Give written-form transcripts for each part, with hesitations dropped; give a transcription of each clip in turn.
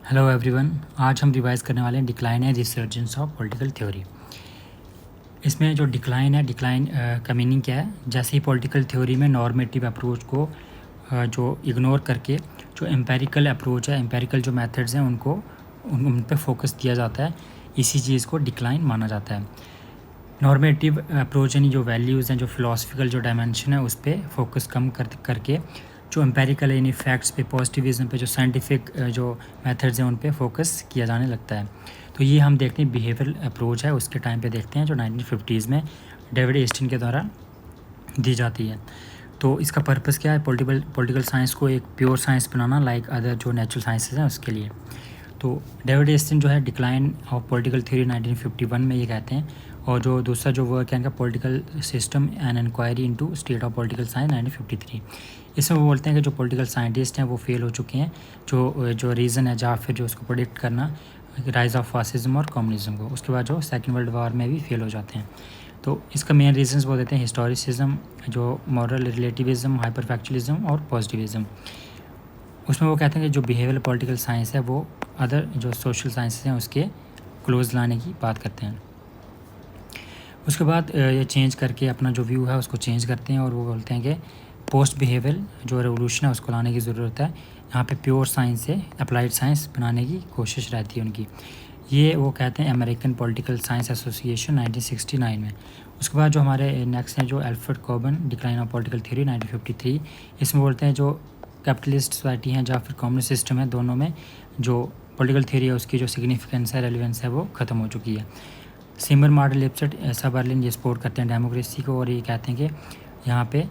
Hello everyone, आज हम revise करने वाले हैं decline and resurgence of political theory. इसमें जो डिक्लाइन का मीनिंग क्या है? जैसे ही पॉलिटिकल थ्योरी में नॉर्मेटिव अप्रोच को जो इग्नोर करके जो एम्पेरिकल अप्रोच है, एम्पेरिकल जो मेथड्स हैं उनको उन पे फोकस दिया जाता है, इसी चीज़ को डिक्लाइन माना जाता है। नॉर्मेटिव अप्रोच यानी जो वैल्यूज़ हैं, जो फिलोसफिकल जो डायमेंशन है उस पर फोकस कम करके जो एम्पेरिकल यानी फैक्ट्स पे, पॉजिटिविज्म पे, जो साइंटिफिक जो मेथड्स हैं उन पे फोकस किया जाने लगता है। तो ये हम देखते हैं बिहेवियरल अप्रोच है, उसके टाइम पे देखते हैं जो 1950s में डेविड ईस्टन के द्वारा दी जाती है। तो इसका पर्पस क्या है? पॉलिटिकल साइंस को एक प्योर साइंस बनाना, लाइक अदर जो नेचुरल साइंसेज हैं उसके लिए। तो डेविड ईस्टन जो है डिक्लाइन ऑफ पॉलिटिकल थ्योरी 1951 में ये कहते हैं, और जो दूसरा जो वर्क है इनका political system and inquiry into state of political science 1953। इसमें वो बोलते हैं कि जो पॉलिटिकल साइंटिस्ट हैं वो फेल हो चुके हैं, जो रीज़न है या फिर जो उसको प्रोडिक्ट करना राइज ऑफ फासिज्म और कम्युनिज्म को, उसके बाद जो सेकेंड वर्ल्ड वॉर में भी फेल हो जाते हैं। तो इसका मेन रीजंस वो देते हैं हिस्टोरिसिज्म, जो मॉरल रिलेटिविज्म, हाइपरफैक्चुअलिज्म और पॉजिटिविज्म। उसमें वो कहते हैं कि जो बिहेवियरल पॉलिटिकल साइंस है वो अदर जो सोशल साइंसेस हैं उसके क्लोज लाने की बात करते हैं। उसके बाद ये चेंज करके अपना जो व्यू है उसको चेंज करते हैं और वो बोलते हैं कि पोस्ट बिहेवियरल जो रेवोल्यूशन है उसको लाने की ज़रूरत है। यहाँ पे प्योर साइंस से अप्लाइड साइंस बनाने की कोशिश रहती है उनकी। ये वो कहते हैं अमेरिकन पॉलिटिकल साइंस एसोसिएशन 1969 में। उसके बाद जो हमारे नेक्स्ट हैं जो Alfred कॉबन decline of political theory 1953। इसमें बोलते हैं जो कैपिटलिस्ट सोसाइटी हैं या फिर कम्युनिस्ट सिस्टम है, दोनों में जो पॉलिटिकल थ्योरी है उसकी जो सिग्निफिकेंस है, रेलिवेंस है, वो ख़त्म हो चुकी है। सिमर मॉडल लिप्सेट सबर्लिन ये सपोर्ट करते हैं डेमोक्रेसी को, और ये कहते हैं कि यहाँ पे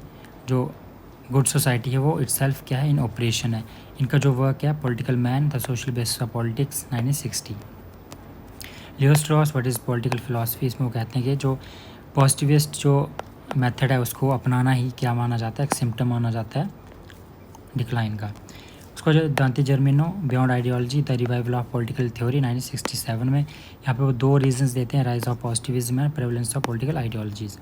जो गुड सोसाइटी है वो इट्सेल्फ क्या है, इन ऑपरेशन है। इनका जो वर्क है political man the social basis of politics 1960। Leo straws what is political philosophy, इसमें वो कहते हैं कि जो पॉजिटिविस्ट जो मेथड है उसको अपनाना ही क्या माना जाता है, एक सिम्टम माना जाता है डिक्लाइन का। उसका जो Dante Germino beyond ideology the revival of political theory 1967 में, यहाँ पे वो दो रीजंस देते हैं, rise of positivism and prevalence of political ideologies.